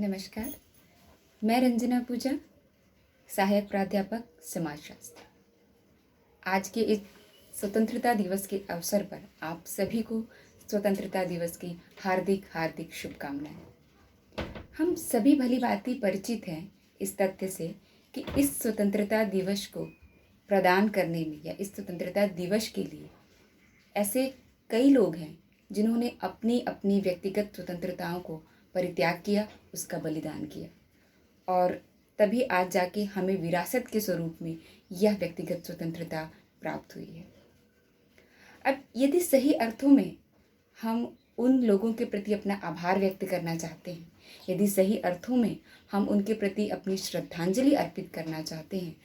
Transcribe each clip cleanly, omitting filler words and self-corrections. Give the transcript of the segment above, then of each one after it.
नमस्कार। मैं रंजना पूजा, सहायक प्राध्यापक समाजशास्त्र। आज के इस स्वतंत्रता दिवस के अवसर पर आप सभी को स्वतंत्रता दिवस की हार्दिक हार्दिक शुभकामनाएं। हम सभी भली भांति परिचित हैं इस तथ्य से कि इस स्वतंत्रता दिवस को प्रदान करने में या इस स्वतंत्रता दिवस के लिए ऐसे कई लोग हैं जिन्होंने अपनी अपनी व्यक्तिगत स्वतंत्रताओं को परित्याग किया, उसका बलिदान किया और तभी आज जाके हमें विरासत के स्वरूप में यह व्यक्तिगत स्वतंत्रता प्राप्त हुई है। अब यदि सही अर्थों में हम उन लोगों के प्रति अपना आभार व्यक्त करना चाहते हैं, यदि सही अर्थों में हम उनके प्रति अपनी श्रद्धांजलि अर्पित करना चाहते हैं,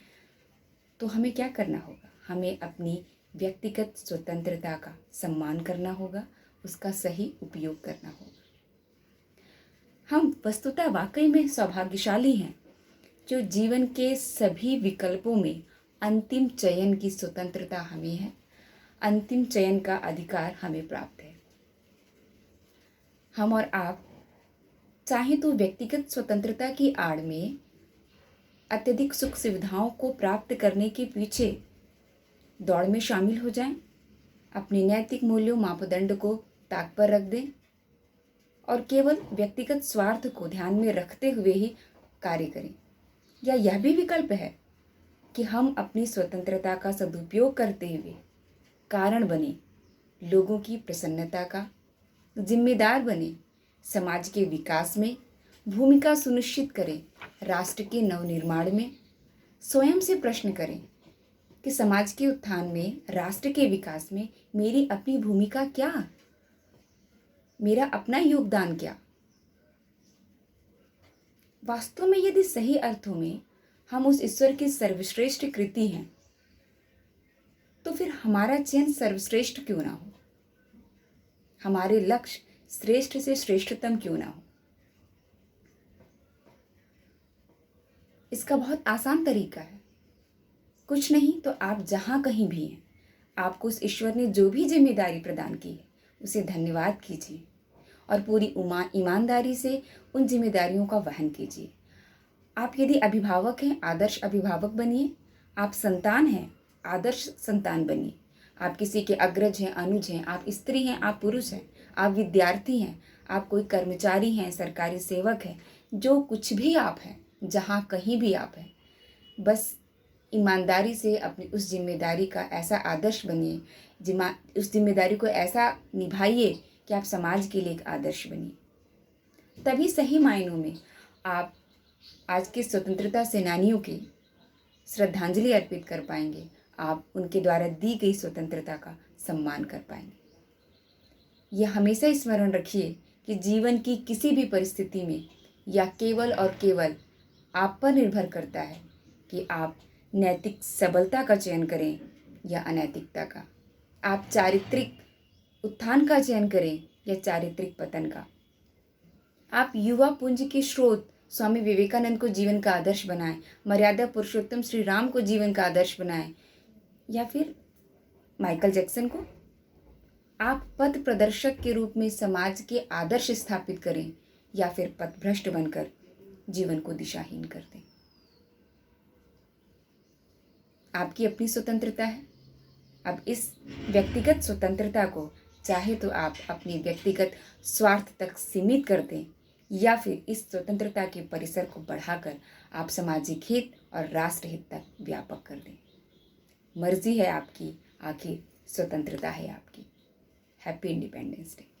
तो हमें क्या करना होगा? हमें अपनी व्यक्तिगत स्वतंत्रता का सम्मान करना होगा, उसका सही उपयोग करना होगा। हम वस्तुतः वाकई में सौभाग्यशाली हैं जो जीवन के सभी विकल्पों में अंतिम चयन की स्वतंत्रता हमें है, अंतिम चयन का अधिकार हमें प्राप्त है। हम और आप चाहे तो व्यक्तिगत स्वतंत्रता की आड़ में अत्यधिक सुख सुविधाओं को प्राप्त करने के पीछे दौड़ में शामिल हो जाएं, अपने नैतिक मूल्यों मापदंड को ताक पर रख दें और केवल व्यक्तिगत स्वार्थ को ध्यान में रखते हुए ही कार्य करें, या यह भी विकल्प है कि हम अपनी स्वतंत्रता का सदुपयोग करते हुए कारण बने लोगों की प्रसन्नता का, जिम्मेदार बने समाज के विकास में, भूमिका सुनिश्चित करें राष्ट्र के नवनिर्माण में, स्वयं से प्रश्न करें कि समाज के उत्थान में, राष्ट्र के विकास में मेरी अपनी भूमिका क्या, मेरा अपना योगदान क्या। वास्तव में यदि सही अर्थों में हम उस ईश्वर की सर्वश्रेष्ठ कृति हैं, तो फिर हमारा चयन सर्वश्रेष्ठ क्यों ना हो, हमारे लक्ष्य श्रेष्ठ से श्रेष्ठतम क्यों ना हो। इसका बहुत आसान तरीका है, कुछ नहीं तो आप जहां कहीं भी हैं, आपको उस ईश्वर ने जो भी जिम्मेदारी प्रदान की है उसे धन्यवाद कीजिए और पूरी ईमानदारी से उन जिम्मेदारियों का वहन कीजिए। आप यदि अभिभावक हैं, आदर्श अभिभावक बनिए। आप संतान हैं, आदर्श संतान बनिए। आप किसी के अग्रज हैं, अनुज हैं, आप स्त्री हैं, आप पुरुष हैं, आप विद्यार्थी हैं, आप कोई कर्मचारी हैं, सरकारी सेवक हैं, जो कुछ भी आप हैं, जहाँ कहीं भी आप हैं, बस ईमानदारी से अपनी उस जिम्मेदारी का ऐसा आदर्श बनिए, उस जिम्मेदारी को ऐसा निभाइए कि आप समाज के लिए एक आदर्श बनिए। तभी सही मायनों में आप आज के स्वतंत्रता सेनानियों की श्रद्धांजलि अर्पित कर पाएंगे, आप उनके द्वारा दी गई स्वतंत्रता का सम्मान कर पाएंगे। यह हमेशा स्मरण रखिए कि जीवन की किसी भी परिस्थिति में यह केवल और केवल आप पर निर्भर करता है कि आप नैतिक सबलता का चयन करें या अनैतिकता का, आप चारित्रिक उत्थान का चयन करें या चारित्रिक पतन का। आप युवा पुंज के स्रोत स्वामी विवेकानंद को जीवन का आदर्श बनाएं, मर्यादा पुरुषोत्तम श्री राम को जीवन का आदर्श बनाएं, या फिर माइकल जैक्सन को। आप पथ प्रदर्शक के रूप में समाज के आदर्श स्थापित करें या फिर पथभ्रष्ट बनकर जीवन को दिशाहीन कर दें। आपकी अपनी स्वतंत्रता है। अब इस व्यक्तिगत स्वतंत्रता को चाहे तो आप अपनी व्यक्तिगत स्वार्थ तक सीमित कर दें या फिर इस स्वतंत्रता के परिसर को बढ़ाकर आप सामाजिक हित और राष्ट्र हित तक व्यापक कर दें। मर्जी है आपकी, आखिर स्वतंत्रता है आपकी। Happy independence day.